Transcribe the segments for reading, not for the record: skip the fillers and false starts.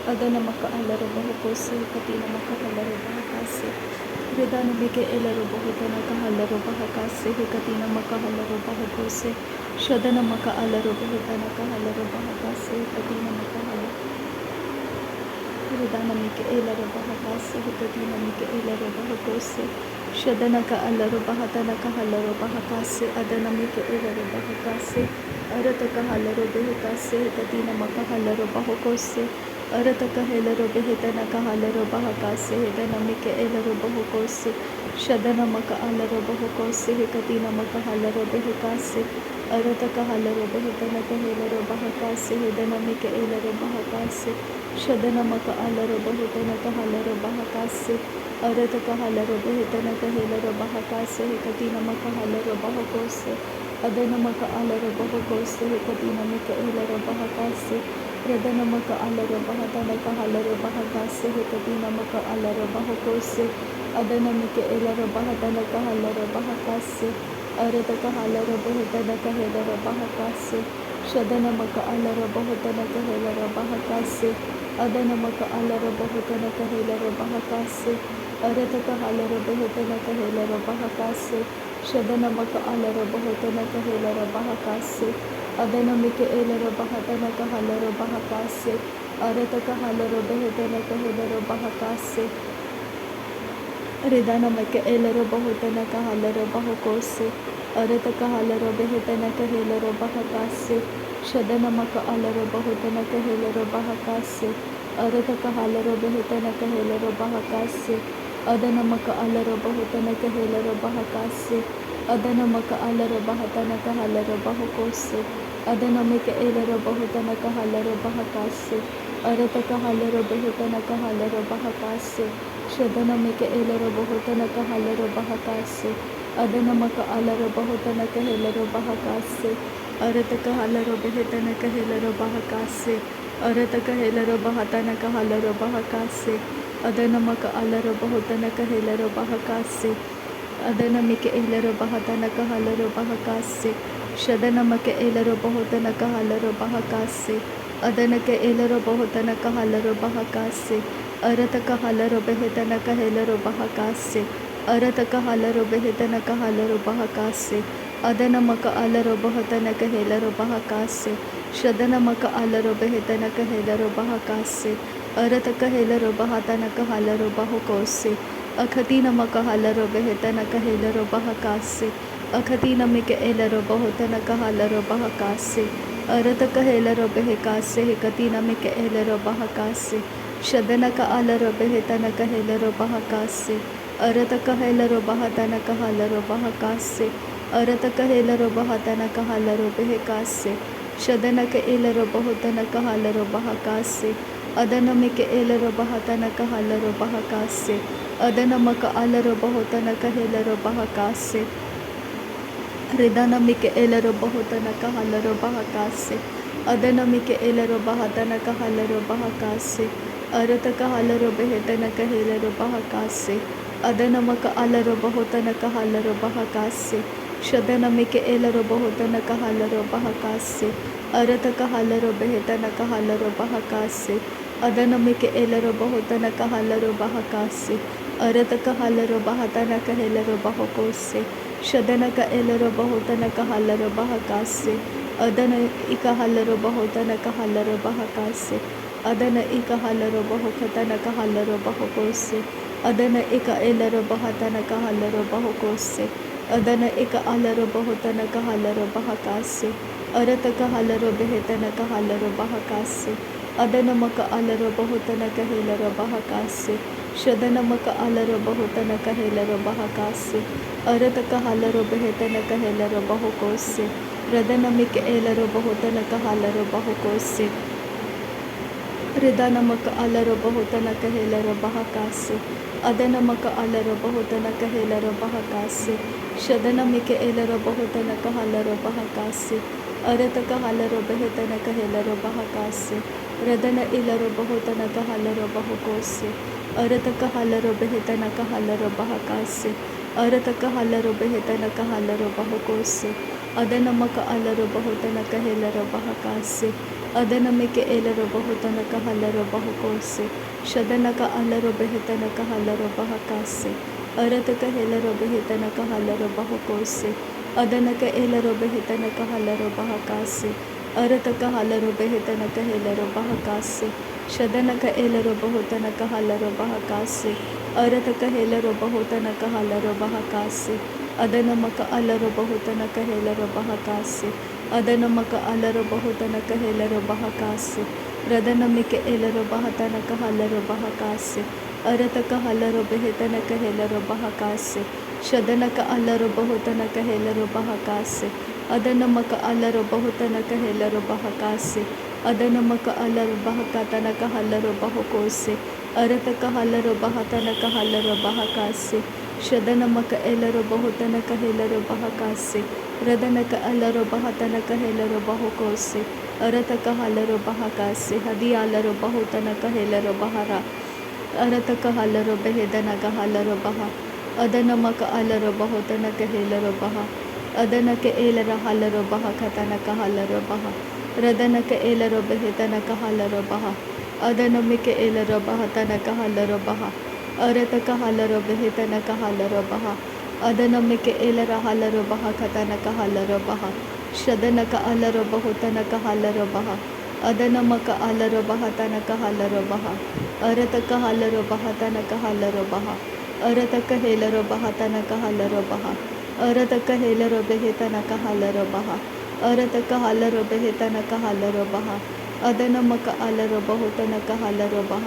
ಅದನಮಕ ಅಲರು ಬಹುಕೋಸೆ ಕತಿನಮಕ ಹಲರು ಬಹಕಾಸೆ ರಿದಾನಮಿಗೆ ಎಲ್ಲರು ಬಹುತನಕ ಹಲರು ಬಹಕಾಸೆ ಕತಿನಮಕ ಹಲರು ಬಹಕೋಸೆ ಶದನಮಕ ಅಲರು ಬಹುತನಕ ಹಲರು ಬಹಕಾಸೆ ಕತಿನಮಕ ಹಲರು ರಿದಾನಮಿಗೆ ಎಲ್ಲರು ಬಹಕಾಸೆ ಕತಿನಮಿಗೆ ಎಲ್ಲರು ಬಹಕೋಸೆ ಶದನಕ ಅಲ್ಲರು ಬಹತನಕ ಹಲರು ಬಹಕಾಸೆ ಅದನಮಿಗೆ ಎಲ್ಲರು ಬಹಕಾಸೆ ಅರತಕ ಹಲರು ಬೆಹಕಾಸೆ ಕತಿನಮಕ ಹಲರು ಬಹಕೋಸೆ ಅರತಕ ಹೆಲರು ಬೆಹಿತನಕ ಹಲರು ಬಹಕಾಸೆ ಹೆದನಮಿಕೆ ಎಲ್ಲರು ಬಹುಕೋಸೆ ಶದನಮಕ ಅಲರು ಬಹುಕೋಸೆ ಕತಿನಮಕ ಹಲರು ಬೆಹಕಾಸೆ ಅರತಕ ಹಲರು ಬೆಹಿತನಕ ಹೆಲರು ಬಹಕಾಸೆ ಹೆದನಮಿಕೆ ಎಲ್ಲರು ಬಹಕಾಸೆ ಶದನಮಕ ಅಲರು ಬಹುತನಕ ಹಲರು ಬಹಕಾಸೆ ಅರತಕ ಹಲರು ಬೆಹಿತನಕ ಹೆಲರು ಬಹಕಾಸೆ ಕತಿನಮಕ ಹಲರು ಬಹಕೋಸೆ ಅದನಮಕ ಅಲರು ಬಹುಕೋಸೆ ಕತಿನಮಿಕೆ ಎಲ್ಲರು ಬಹಕಾಸೆ ರದನಮಕ ಅಲರು ಬಹತನಕ ಹಲರು ಬಹಕಾಸೆ ಕತಿನಮಕ ಅಲರು ಬಹಕೋಸೆ ಅದನಮಿಕೆ ಎಲ್ಲರು ಬಹತನಕ ಹಲರು ಬಹಕಾಸೆ ಅರತಕ ಹಲರು ಬೆಹತನಕ ಹೆಲರು ಬಹಕಾಸೆ ಶದನಮಕ ಅಲರು ಬಹುತನಕ ಹೆಲರು ಬಹಕಾಸೆ ಅದನಮಕ ಅಲರು ಬಹುತನಕ ಹೆಲರು ಬಹಕಾಸೆ ಅರತಕ ಹಲರು ಬೆಹತನಕ ಹೆಲರು ಬಹಕಾಸೆ ಶದನಮಕ ಅಲರು ಬಹುತನಕ ಹೆಲರು ಬಹಕಾಸೆ ಅದನಮಿಕೆ ಎಲ್ಲರು ಬಹತನಕ ಹಲರು ಬಹಕಾಸೆ ಅರತಕ ಹಲರು ಬೆಹತನಕ ಹೆಲರು ಬಹಕಾಸೆ ರಿದಾನಮಕ್ಕೆ ಎಲ್ಲರು ಬಹುತನಕ ಹಲರು ಬಹಕೋಸೆ ಅರತಕ ಹಲರು ಬೆಹತನಕ ಹೆಲರು ಬಹಕಾಸೆ ಶದನಮಕ ಅಲರು ಬಹುತನಕ ಹೆಲರು ಬಹಕಾಸೆ ಅರತಕ ಹಲರು ಬೆಹತನಕ ಹೆಲರು ಬಹಕಾಸೆ ಅದನಮಕ ಅಲರು ಬಹುತನಕ ಹೆಲರು ಬಹಕಾಸೆ ಅದನಮಕ ಅಲರು ಬಹತನಕ ಹಲರು ಬಹಕೋಸೆ ಅದನಮಿಕೆ ಎಲ್ಲರು ಬಹುತನಕ ಹಲರು ಬಹಕಾಸೆ ಅರತಕ ಹಲರು ಬೆಹತನಕ ಹಲರು ಬಹಕಾಸೆ ಶದನಮಿಕೆ ಎಲ್ಲರು ಬಹುತನಕ ಹಲರು ಬಹಕಾಸೆ ಅದನಮಕ ಅಲರು ಬಹುತನಕ ಹೆಲರು ಬಹಕಾಸೆ ಅರತಕ ಹಲರು ಬೆಹತನಕ ಹೆಲರು ಬಹಕಾಸೆ ಅರತಕ ಹೆಲರು ಬಹತನಕ ಹಲರು ಬಹಕಾಸೆ ಅದನಮಕ ಅಲರು ಬಹುತನಕ ಹೆಲರು ಬಹಕಾಸೆ ಅದನಮಿಕೆ ಎಲ್ಲರು ಬಹತನಕ ಹಲರು ಬಹಕಾಸೆ ಶದನಮಕೆ ಎಲ್ಲರು ಬಹುತನಕ ಹಲರು ಬಹಕಾಸೆ ಅದನಕ್ಕೆ ಎಲ್ಲರು ಬಹುತನಕ ಹಲರು ಬಹಕಾಸೆ ಅರತಕ ಹಲರು ಬೆಹತನಕ ಹೆಲರು ಬಹಕಾಸೆ ಅರತಕ ಹಲರು ಬೆಹತನಕ ಹಲರು ಬಹಕಾಸೆ ಅದನಮಕ ಅಲರು ಬಹುತನಕ ಹೆಲರು ಬಹಕಾಸೆ ಶದನಮಕ ಅಲರು ಬೆಹತನಕ ಹೆಲರು ಬಹಕಾಸೆ ಅರತಕ ಹೆಲರು ಬಹತನಕ ಹಲರು ಬಹಕೋಸೆ ಅಖತಿನಮಕ ಹಲರು ಬೆಹತನಕ ಹೆಲರು ಬಹಕಾಸೆ ಅಖತಿನಮಿಕೆ ಎಲ್ಲರು ಬಹುತನಕ ಹಲರು ಬಹಕಾಸೆ ಅರತಕ ಹೆಲರು ಬೆಹಕಾಸೆ ಕತಿನಮಿಕೆ ಎಲ್ಲರು ಬಹಕಾಸೆ ಶದನಕ ಅಲರು ಬೆಹತನಕ ಹೆಲರು ಬಹಕಾಸೆ ಅರತಕ ಹೆಲರು ಬಹತನಕ ಹಲರು ಬಹಕಾಸೆ ಅರತಕ ಹೆಲರು ಬಹತನಕ ಹಲರು ಬೆಹಕಾಸೆ ಶದನಕ ಎಲ್ಲರು ಬಹುತನಕ ಹಲರು ಬಹಕಾಸೆ ಅದನಮಿಕೆ ಎಲ್ಲರು ಬಹತನಕ ಹಲರು ಬಹಕಾಸೆ ಅದನಮಕ ಅಲರು ಬಹುತನಕ ಹೆಲರು ಬಹಕಾಸೆ ರಿದಾನಮಿಕೆ ಎಲ್ಲರು ಬಹುತನಕ ಹಲರು ಬಹಕಾಸೆ ಅದನಮಿಕೆ ಎಲ್ಲರು ಬಹತನಕ ಹಲರು ಬಹಕಾಸೆ ಅರತಕ ಹಲರು ಬೆಹತನಕ ಹೆಲರು ಬಹಕಾಸೆ ಅದನಮಕ ಅಲರು ಬಹುತನಕ ಹಲರು ಬಹಕಾಸೆ ಶದನಮಿಕೆ ಎಲ್ಲರು ಬಹುತನಕ ಹಲರು ಬಹಕಾಸೆ ಅರತಕ ಹಲರು ಬೆಹತನಕ ಹಲರು ಬಹಕಾಸೆ ಅದನಮಿಕೆ ಎಲ್ಲರು ಬಹುತನಕ ಹಲರು ಬಹಕಾಸೆ ಅರತಕ ಹಲರು ಬಹತನಕ ಹೆಲರು ಬಹಕೋಸೆ ಶದನಕ ಎಲ್ಲರು ಬಹುತನಕ ಹಲರು ಬಹಕಾಸೆ ಅದನ ಇಕ ಹಲರು ಬಹುತನಕ ಹಲರು ಬಹಕಾಸೆ ಅದನ ಇಕ ಹಲರು ಬಹುಕತನಕ ಹಲರು ಬಹಕೋಸೆ ಅದನ ಇಕ ಎಲ್ಲರು ಬಹತನಕ ಹಲರು ಬಹಕೋಸೆ ಅದನ ಇಕ ಅಲರು ಬಹುತನಕ ಹಲರು ಬಹಕಾಸೆ ಅರತಕ ಹಲರು ಬೆಹತನಕ ಹಲರು ಬಹಕಾಸೆ ಅದನಮಕ ಅಲರು ಬಹುತನಕ ಹೆಲರು ಬಹಕಾಸೆ ಶದನಮಕ ಅಲರು ಬಹುತನಕ ಹೆಲರು ಬಹಕಾಸೆ ಅರತಕ ಹಲರು ಬೆಹತನಕ ಹೆಲರು ಬಹಕೋಸೆ ರದನಮಿಕೆ ಎಲ್ಲರು ಬಹುತನಕ ಹಲರು ಬಹಕೋಸೆ ರಿದಾನಮಕ ಅಲರು ಬಹುತನಕ ಹೆಲರು ಬಹಕಾಸೆ ಅದನಮಕ ಅಲರು ಬಹುತನಕ ಹೆಲರು ಬಹಕಾಸೆ ಶದನಮಿಕೆ ಎಲ್ಲರು ಬಹುತನಕ ಹಲರು ಬಹಕಾಸೆ ಅರತಕ ಹಲರು ಬೆಹತನಕ ಹೆಲರು ಬಹಕಾಸೆ ರದನ ಇಲರು ಬಹುತನಕ ಹಲರು ಬಹಕೋಸೆ ಅರತಕ ಹಲರು ಬೆಹತನಕ ಹಲರು ಬಹಕಾಸೆ ಅರತಕ ಹಲರು ಬೆಹತನಕ ಹಲರು ಬಹಕೋಸೆ ಅದನಮಕ ಅಲರು ಬಹುತನಕ ಹೆಲರು ಬಹಕಾಸೆ ಅದನಮಿಕೆ ಏಲರು ಬಹುತನಕ ಹಲ್ಲರು ಬಹುಕೋಸೆ ಶದನಕ ಅಲ್ಲರು ಬೆಹಿತನಕ ಹಲ್ಲರು ಬಹಕಾಸೆ ಅರತಕ ಹೆಲರು ಬೆಹಿತನಕ ಹಲ್ಲರು ಬಹುಕೋಸೆ ಅದನಕ ಏಲರು ಬೆಹಿತನಕ ಹಲ್ಲರು ಬಹಕಾಸೆ ಅರತಕ ಹಲ್ಲರು ಬೆಹಿತನಕ ಹೆಲರು ಬಹಕಾಸೆ ಶದನಕ ಏಲರು ಬಹುತನಕ ಹಲ್ಲರು ಬಹಕಾಸೆ ಅರತಕ ಹೆಲರು ಬಹುತನಕ ಹಲ್ಲರು ಬಹಕಾಸೆ ಅದನಮಕ ಅಲ್ಲರು ಬಹುತನಕ ಹೆಲರು ಬಹಕಾಸೆ ಅದನಮಕ ಅಲ್ಲರು ಬಹುತನಕ ಹೆಲರು ಬಹಕಾಸೆ ರದನಮಿಕೆ ಎಲರು ಬಹತನಕ ಹಲ್ಲರು ಬಹಕಾಸೆ ಅರತಕ ಹಲ್ಲರು ಬೆಹಿತನಕ ಹೆಲರು ಬಹಕಾಸೆ ಶದನಕ ಅಲ್ಲರು ಬಹುತನಕ ಹೆಲರು ಬಹಕಾಸೆ ಅದನಮಕ ಅಲ್ಲರು ಬಹುತನಕ ಹೆಲರು ಬಹಕಾಸೆ ಅದನಮಕ ಅಲ್ಲರು ಬಹಕತನಕ ಹಲ್ಲರು ಬಹುಕೋಸೆ ಅರತಕ ಹಲ್ಲರು ಬಹತನಕ ಹಲ್ಲರು ಬಹಕಾಸೆ ಶದನಮಕ ಎಲರು ಬಹುತನಕ ಹೆಲರು ಬಹಕಾಸೆ ರದನಕ ಅಲ್ಲರು ಬಹತನಕ ಹೆಲರು ಬಹುಕೋಸೆ ಅರತಕ ಹಲ್ಲರು ಬಹಕಾಸೆ ಹದಿಯಾಲರು ಬಹುತನಕ ಹೆಲರು ಬಹರ ಅರತಕ ಹಲ್ಲರು ಬೆಹೆದನಕ ಹಲ್ಲರು ಬಹ ಅದನಮಕ ಅಲ್ಲರು ಬಹುತನಕ ಹೆಲರು ಬಹ ಅದನಕ ಏಲರ ಹಲ್ಲರು ಬಹ ಕತನಕ ಹಲ್ಲರು ಬಹ ರದನಕ ಏಲರು ಬೆಹೆತನಕ ಹಲ್ಲರು ಬಹ ಅದನಮಿಕೆ ಏಲರು ಬಹತನಕ ಹಲ್ಲರು ಬಹ ಅರತಕ ಹಲ್ಲರು ಬೆಹಿತನಕ ಹಲ್ಲರು ಬಹ ಅದನಮಿಕೆ ಏಲರ ಹಲ್ಲರು ಬಹ ಕತನಕ ಹಲ್ಲರು ಬಹ ಶದನಕ ಅಲ್ಲರು ಬಹುತನಕ ಹಲ್ಲರು ಬಹ ಅದನಮಕ ಅಲ್ಲರು ಬಹತನಕ ಹಲ್ಲರು ಬಹ ಅರತಕ ಹಲ್ಲರು ಬಹತನಕ ಹಲ್ಲರು ಬಹ ಅರತಕ ಹೇಲರು ಬಹತನಕ ಹಲ್ಲರು ಬಹ ಅರತಕ ಹೇಲರು ಬೆಹಿತನಕ ಹಲ್ಲರು ಬಹ ಅರತಕ ಹಲ್ಲರು ಬೆಹಿತನಕ ಹಲ್ಲರು ಬಹ ಅದನಮಕ ಅಲ್ಲರು ಬಹುತನಕ ಹಲ್ಲರು ಬಹ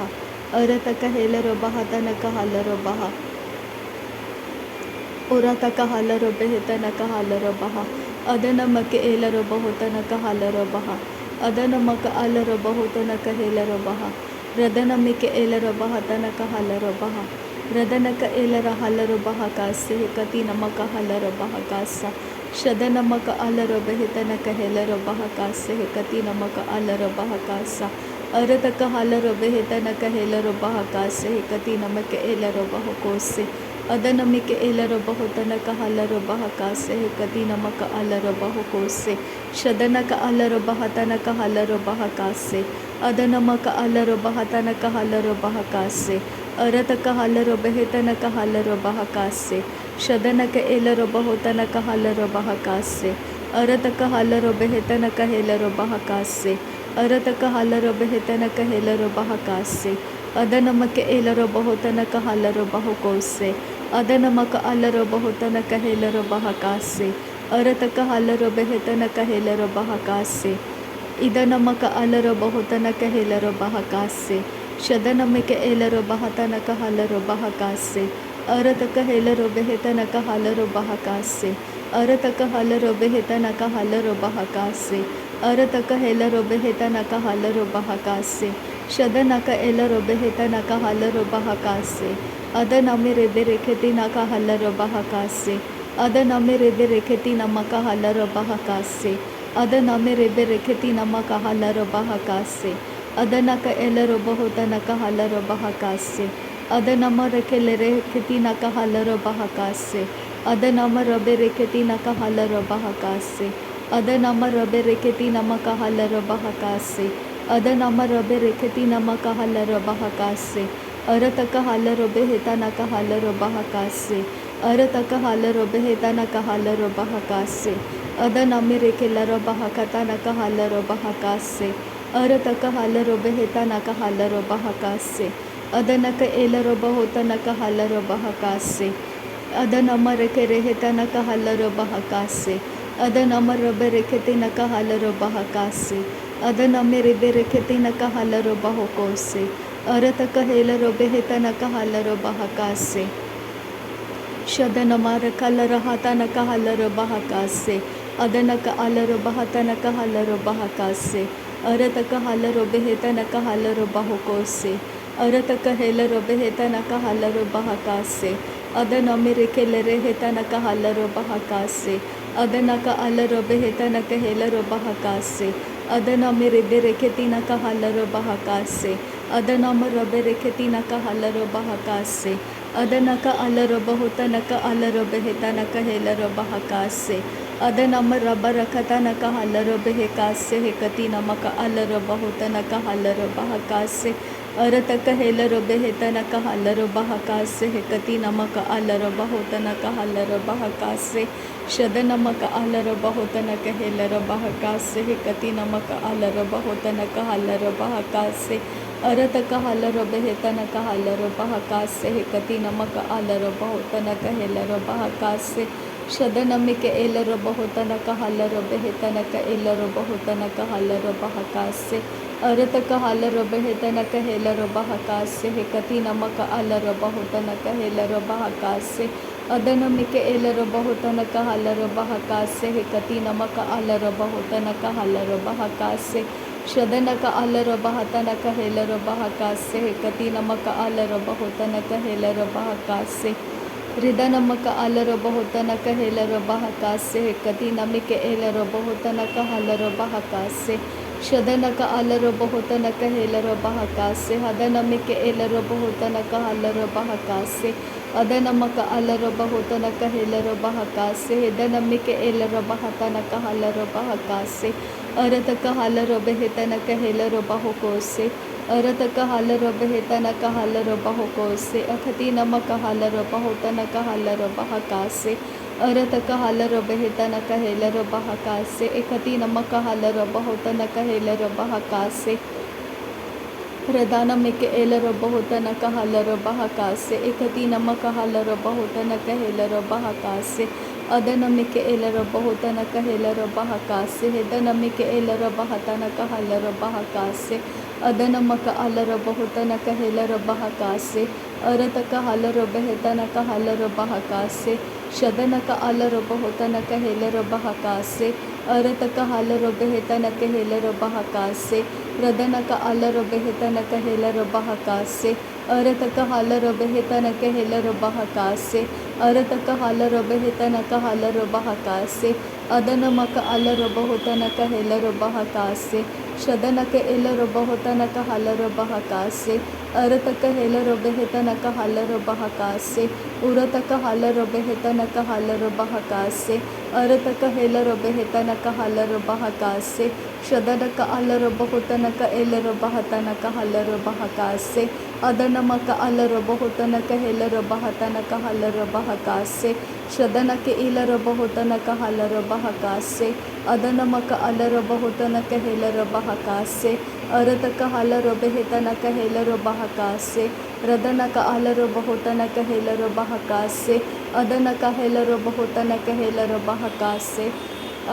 ಅರತಕ ಹೇಲರು ಬಹತನಕ ಹಲ್ಲರು ಬಹ ಉರತಕ ಹಲ್ಲರು ಬೆಹಿತನಕ ಹಲ್ಲರು ಬಹ ಅದನಮಕೆ ಏಲರು ಬಹುತನಕ ಹಲ್ಲರು ಬಹ ಅದನಮಕ ಅಲ್ಲರು ಬಹುತನಕ ಹೇಲರು ಬಹ ರದನಮಿಕೆ ಏಲರು ಬಹತನಕ ಹಲ್ಲರು ಬಹ ರದನಕ ಏಲರ ಹಲ್ಲರು ಬಹ ಕಾಸೆ ಕತಿ ನಮಕ ಹಲ್ಲರು ಬಹ ಕಾಸ ಶದನಮಕ ಅಲ್ಲರು ಬೆಹಿತನಕ ಹೆಲರು ಬಹ ಕಾಸೆ ಕತಿ ನಮಕ ಅಲ್ಲರು ಬಹ ಕಾಸ ಅರತಕ ಹಲ್ಲರು ಬೆಹಿತನಕ ಹೆಲರು ಬಹ ಕಾಸೆ ಕತಿ ನಮಕ ಏಲರು ಬಹು ಕೋಸೆ ಅದನಮಿಕೆ ಏಲರು ಬಹುತನಕ ಹಲ್ಲರು ಬಹ ಕಾಸೆ ಕತಿ ನಮಕ ಅಲ್ಲರು ಬಹು ಕೋಸೆ ಶದನಕ ಅಲ್ಲರು ಬಹತನಕ ಹಲ್ಲರು ಬಹ ಕಾಸೆ ಅದನಮಕ ಅಲ್ಲರು ಬಹತನಕ ಹಲ್ಲರು ಬಹ ಕಾಸೆ ಅರತಕ ಹಲ್ಲರು ಬೆಹಿತನಕ ಹಲ್ಲರು ಬಹ ಕಾಸೆ ಶದನಕ ಏಲರು ಬಹುತನಕ ಹಲ್ಲರು ಬಹ ಕಾಸೆ ಅರತಕ ಹಲ್ಲರು ಬೆಹಿತನಕ ಹೆಲರು ಬಹ ಕಾಸೆ ಅರತಕ ಹಲ್ಲರು ಬೆಹಿತನಕ ಹೆಲರು ಬಹ ಕಾಸೆ ಅದನಮಕೆ ಏಲರು ಬಹುತನಕ ಹಲ್ಲರು ಬಹು ಕೋಸೆ ಅದನಮಕ ಅಲ್ಲರು ಬಹುತನಕ ಹೆಲರು ಬಹ ಕಾಸೆ ಅರತಕ ಹಲ್ಲರು ಬೆಹಿತನಕ ಹೆಲರು ಬಹ ಕಾಸೆ ಇದನಮಕ ಅಲ್ಲರು ಬಹುತನಕ ಹೆಲರು ಬಹ ಕಾಸೆ ಶದನಮಿಕೆ ಏಲರು ಬಹತನಕ ಹಲ್ಲರು ಬಹ ಕಾಸೆ ಅರತಕ ಹೆಲರು ಬೆಹಿತನಕ ಹಲ್ಲರು ಬಹ ಕಾಸೆ ಅರತಕ ಹಲ್ಲರು ಬೆಹಿತನಕ ಹಲ್ಲರು ಬಹ ಕಾಸೆ ಅರತಕ ಹೆಲರು ಬೆಹಿತನಕ ಹಲ್ಲರು ಬಹ ಕಾಸೆ ಶದನಕ ಎಲರು ಬೆಹಿತನಕ ಹಲ್ಲರು ಬಹ ಕಾಸೆ ಅದನಮಿರೆ ಬೆರೆಕೆತಿನಕ ಹಲ್ಲರು ಬಹ ಕಾಸೆ ಅದನಮಿರೆ ಬೆರೆಕೆತಿ ನಮಕ ಹಲ್ಲರು ಬಹ ಕಾಸೆ ಅದನಮಿರೆ ಬೆರೆಕೆತಿ ನಮಕ ಹಲ್ಲರು ಬಹ ಕಾಸೆ ಅದನಕ ಎಲರು ಬಹುತನಕ ಹಲ್ಲರು ಬಹ ಕಾಸೆ ಅದನಮರ ಕೆಲೆರೆ ಕೆತಿನಕ ಹಲ್ಲರು ಬಹ ಕಾಸೆ ಅದನಮರ ಬೆರೆಕೆತಿನಕ ಹಲ್ಲರು ಬಹ ಕಾಸೆ ಅದನಮರ ಬೆರೆಕೆತಿ ನಮಕ ಹಲ್ಲರು ಬಹ ಕಾಸೆ ಅದನಮರ ಬೆರೆಕೆತಿ ನಮಕ ಹಲ್ಲರು ಬಹ ಕಾಸೆ ಅರತಕ ಹಲ್ಲರು ಬೆಹಿತನಕ ಹಲ್ಲರು ಬಹ ಕಾಸೆ ಅರತಕ ಹಲ್ಲರು ಬೆಹಿತನಕ ಹಲ್ಲರು ಬಹ ಕಾಸೆ ಅದನಮಿರೆ ಕೆಲರು ಬಹ ಕತನಕ ಹಲ್ಲರು ಬಹ ಕಾಸೆ ಅರತಕ ಹಲ್ಲರು ಬೆಹಿತನಕ ಹಲ್ಲರು ಬಹ ಕಾಸೆ ಅದನಕ ಏಲರು ಬಹುತನಕ ಹಲ್ಲರು ಬಹ ಕಾಸೆ ಅದನಮರ ಕೆರೆಹಿತನಕ ಹಲ್ಲರು ಬಹ ಕಾಸೆ ಅದನಮರ ಬೆರೆಕೆತಿನಕ ಹಲ್ಲರು ಬಹ ಕಾಸೆ ಅದನಮಿರೆ ಬೆರೆಕೆತಿನಕ ಹಲ್ಲರು ಬಹು ಕೋಸೆ ಅರತಕ ಹೇಲರು ಬೆಹಿತನಕ ಹಲ್ಲರು ಬಹ ಕಾಸೆ ಶದನಮರ ಕಲ್ಲರ ಹತನಕ ಹಲ್ಲರು ಬಹ ಕಾಸೆ ಅದನಕ ಅಲ್ಲರು ಬಹತನಕ ಹಲ್ಲರು ಬಹ ಕಾಸೆ ಅರತಕ ಹಲ್ಲರು ಬೆಹಿತನಕ ಹಲ್ಲರು ಬಹು ಕೋಸೆ ಅರತಕ ಹೇಲರು ಬೆಹಿತನಕ ಹಲ್ಲರು ಬಹ ಕಾಸೆ ಅದನಮಿರೆ ಕೆಲೆರೆ ಹಿತನಕ ಹಲ್ಲರು ಬಹ ಕಾಸೆ ಅದನಕ ಅಲ್ಲರು ಬೆಹಿತನಕ ಹೇಲರು ಬಹ ಕಾಸೆ ಅದನಮಿರೆ ಬೆರೆಕೆತಿನಕ ಹಲ್ಲರು ಬಹ ಕಾಸೆ ಅದನಮರ ಬೆರೆಕೆತಿನಕ ಹಲ್ಲರು ಬಹ ಕಾಸೆ ಅದನಕ ಅಲ್ಲರು ಬಹುತನಕ ಅಲ್ಲರು ಬೆಹಿತನಕ ಹೇಲರು ಬಹ ಕಾಸೆ Adanam rabarakatana kahalara behekase hekatina maka alara bahotana kahalara bahakase arataka helara behetana kahalara bahakase hekatina maka alara bahotana kahalara bahakase shadana maka alara bahotana kahelara bahakase hekatina maka alara bahotana kahalara bahakase arataka halara behetana kahalara bahakase hekatina maka alara bahotana kahelara bahakase शदनमिके एलर बहुतन कहलर बेहतन क एलर बहुतन कहलर बहकासे अरत कहलर बेहतन कहेलर बहकासे हे कति नमक अलर बहुतन कहेलर बहकासे अदनमिके एलर बहुतन कहलर बहकासे हे कति नमक अलर बहुतन कहलर बहकासे शदन का अलर बहतन कहेलर बहकासे हे कति नमक अलर बहुतन कहेलर बहकासे रिदनमक अलर बहुतन कहेलर बहकासे कति नमिक एलर बहुतन कहलर बहकासे शदनक अलर बहुतन कहेलर बहकासे हदनमिक एलर बहुतन कहलर बहकासे अदनमक अलर बहुतन कहेलर बहकासे हदनमिक एलर बहतन कहलर बहकासे अरत कहलर बेहतन कहेलर बहुकोसे अरत कहलर बेहतन कहलर बहुकोसे अखति नमक कहलर बहुतन कहलर बहकासे अरत कहलर बेहतन कहेलर बहकासे एकति नमक कहलर बहुतन कहेलर बहकासे प्रदानमिक एलर बहुतन कहलर बहकासे एकति नमक कहलर बहुतन कहेलर बहकासे अदनमिक एलर बहुतन कहेलर बहकासे हेदनमिक एलर बहतन कहलर बहकासे अदनमक अलर बहुतन कहेलर बहकासे अरत कहलर बेहतन कहलर बहकासे शदनक अलर बहुतन कहेलर बहकासे अरत कहलर बेहतन कहेलर बहकासे प्रदनक अलर बेहतन कहेलर बहकासे अरत कहलर बेहतन कहेलर बहकासे अरत कहलर बेहतन कहलर बहकासे अदनमक अलर बहुतन कहेलर बहकासे शदनक एलर बहुतन कहलर बहकासे अरत कहेलर बेहतन कहलर बहकासे उरत कहलर बेहतन कहलर बहकासे अरत कहेलर बेहतन कहलर बहकासे शदनक अलर बहुतन कहेलर बहतन कहलर बहकासे अदनमक अलर बहुतन कहेलर बहतन कहलर बहकासे शदनक इलर बहुतन कहलर बहकासे अदनमक अलर बहुतन कहेलर बहकासे अरत कहलर बेहतन कहेलर बहकासे रदनक अलर बहुतन कहेलर बहकासे अदन कहेलर बहुतन कहेलर बहकासे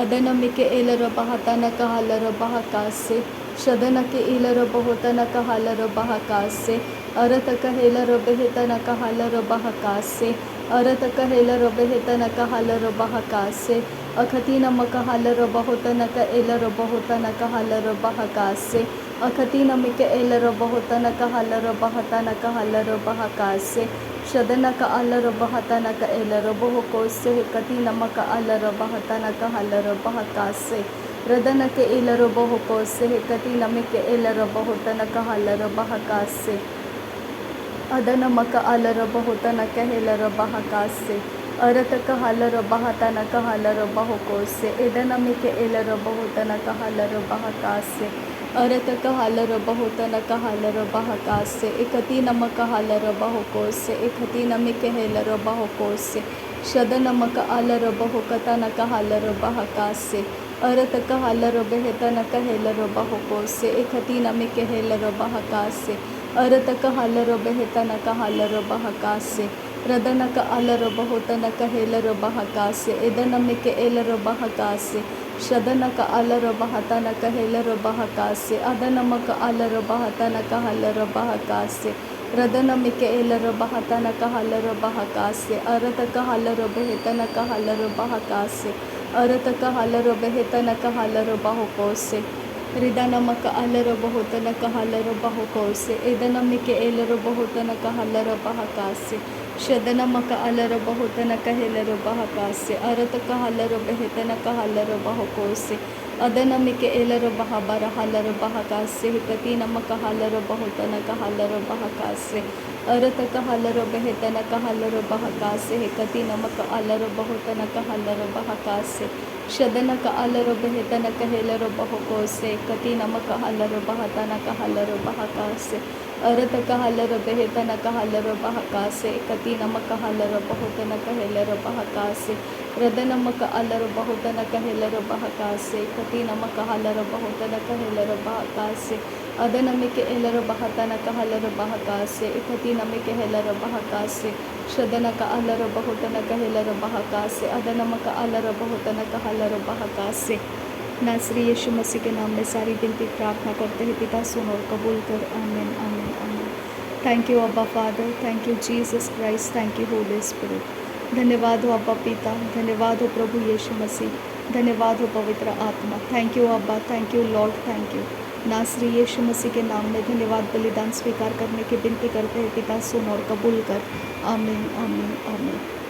अदनमिक एलर बहतन कहलर बहकासे शदनक इलर बहुतन कहलर बहकासे अरत कहेलर बेहतन कहलर बहकासे अरत कहेलर बेहतन कहलर बहकासे अखति नमक कहलर बहुतन एलर बहुतन कहलर बहकासे अखति नमिक एलर बहुतन कहलर बहतन कहलर बहकासे शदनक अलर बहतन एलर बहुकोसे कति नमक अलर बहतन कहलर बहकासे रदनक एलर बहुकोसे कति नमिक एलर बहुतन कहलर बहकासे अदनमक अलर बहुतन कहेलर बहकासे अरत कहलर बहतन कहलर बहुकोसे एदनमिक एलर बहुतन कहलर बहकासे अरत कहलर बहुतन कहलर बहकासे एकति नमक कहलर बहुकोसे एकति नमिक हेलर बहुकोसे शदनमक अलर बहुकतन कहलर बहकासे अरत कहलर बेहतन कहेलर बहुकोसे एकति नमिक हेलर बहकासे अरत कहलर बेहतन कहलर बहकासे रदनक अलर बहुतन कहेलर बहकासे एदनमिक एलर बहकासे शदनक अलर बहतन कहेलर बहकासे अदनमक अलर बहतन कहलर बहकासे रदनमिक एलर बहतन कहलर बहकासे अरत कहलर बेहतन कहलर बहकासे अरत कहलर बेहतन कहलर बहुकोसे रिदनमक अलर बहुतन कहलर बहुकोसे एदनमिक एलर बहुतन कहलर बहकासे शदनमक अलर बहुतन कहेलर बहकासे अरत कहलर बेहतन कहलर बहुकोसे ಅದನಮಿಕೆ ಎಲ್ಲರ ಬಹ ಬರಹಲರ ಬಹ ಕಾಸೆ ಕತಿ ನಮಕ ಹಲರ ಬಹುತನ ಕಹಲರ ಬಹ ಕಾಸೆ ಅರತ ಕಹಲರ ಬೆಹತನ ಕಹಲರ ಬಹ ಕಾಸೆ ಕತಿ ನಮಕ ಅಲರ ಬಹುತನ ಕಹಲರ ಬಹ ಕಾಸೆ ಶದನಕ ಅಲರ ಬೆಹತನ ಕಹಲರ ಬಹ ಕೋಸೆ ಕತಿ ನಮಕ ಹಲರ ಬಹತನ ಕಹಲರ ಬಹ ಕಾಸೆ ಅರತ ಕಹಲರ ಬೆಹತನ ಕಹಲರ ಬಹ ಕಾಸೆ ಕತಿ ನಮಕ ಹಲರ ಬಹುತನ ಕಹಲರ ಬಹ ಕಾಸೆ ರದನಮಕ ಅಲರ ಬಹುತನ ಕಹಲರ ಬಹ ಕಾಸೆ ಕತಿ ನಮಕ ಹಲರ ಬಹುತನ ಕಹಲರ ಬಹ ಕಾಸೆ ಅದನಮಿಕೆ ಎಲ್ಲರ ಬಹತನ ಕಹಲರ ಬಹ ಕಾಸೆ ಕತಿ ನಮಿಕೆ ಹೆಲರ ಬಹ ಕಾಸೆ ಶದನಕ ಅಲರ ಬಹುತನ ಕಹಲರ ಬಹ ಕಾಸೆ ಅದನಮಕ अलर बहुतन का हलर बहका से। नासरी यीशु मसीह के नाम में सारी विनती प्रार्थना करते हैं पिता, सुन और कबूल कर। आमीन आमीन आमीन। थैंक यू अब्बा father, thank you Jesus Christ, thank you Holi spirit. धन्यवाद हो अब्बा पिता, धन्यवाद हो प्रभु यीशु मसीह, धन्यवाद हो पवित्र आत्मा। थैंक यू अब्बा, thank you Lord, thank you. नासरी यीशु मसीह के नाम में धन्यवाद बलिदान स्वीकार करने की विनती करते हैं पिता, सुन और कबूल कर। आमीन आमीन आमीन।